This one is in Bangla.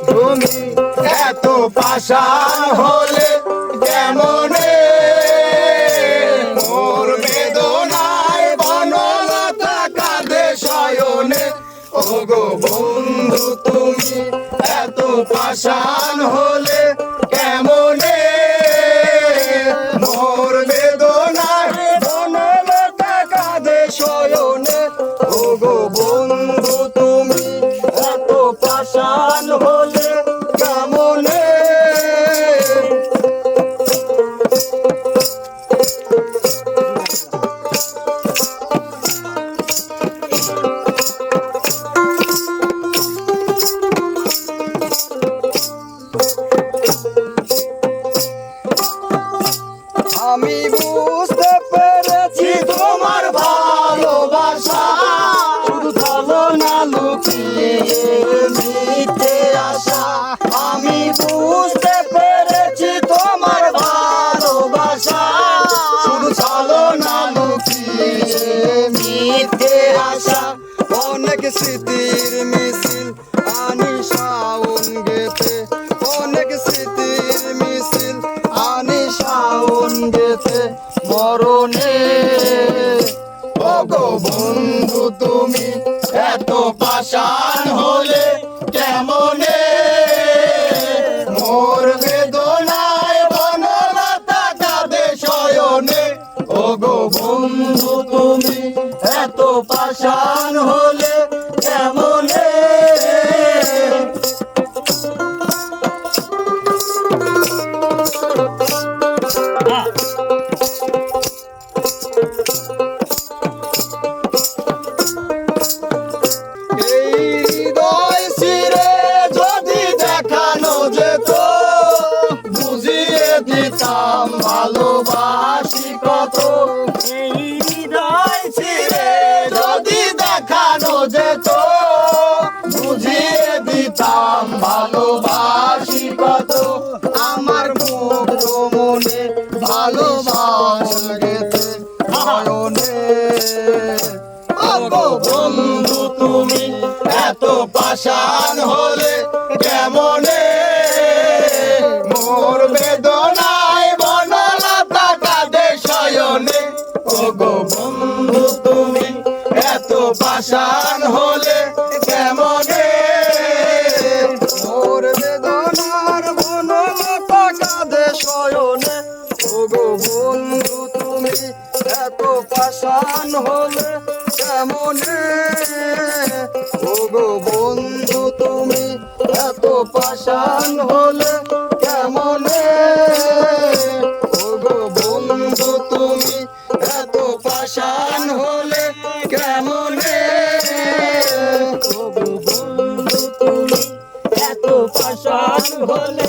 তুমি এত পাষাণ হলে কেমনে মোর বেদনায় বনলতা কাঁদে শয়নে ওগো বন্ধু তুমি এত পাষাণ হলে কেমনে মোর বেদনায় বনলতা কাঁদে শয়নে ওগো বন্ধু তুমি এত পাষাণ হলে কেমনে আমি বুঝতে পেরেছি তোমার ভালোবাসা শুধু ছলনা লুকিয়ে মিথ্যে আশা আমি বুঝতে পেরেছি তোমার ভালোবাসা শুধু ছলনা লুকিয়ে মিথ্যে আশা অনেক স্মৃতির মিছিল আনি শাওন গেতে অনেক স্মৃতির মিছিল আনি শাওন গেতে মরণে ওগো বন্ধু তুমি এত পাষাণ হলে কেমনে মোর বেদনায় বনলতা কাঁদে শয়নে ওগো বন্ধু তুমি এত পাষাণ হলে কেমনে দিতাম ভালোবাসি কত এই হৃদয় ছিঁড়ে যদি দেখানো যেত বুঝিয়ে দিতাম ভালোবাসি কত আমার মুগ্ধ মনে ভালোবাসা গেতে মরণে ওগো বন্ধু তুমি এত পাষাণ হলে কেমনে মোর বেদনায় বনলতা কাঁদে শয়নে ওগো বন্ধু তুমি এত পাষাণ হলে কেমনে মোর বেদনার বনলতা কাঁদে শয়নে ওগো বন্ধু তুমি এত পাষাণ হলে কেমনে ওগো বন্ধু তুমি এত পাষাণ হলে কেমনে ওগো বন্ধু তুমি এত পাষাণ হলে কেমনে ওগো বন্ধু তুমি এত পাষাণ হলে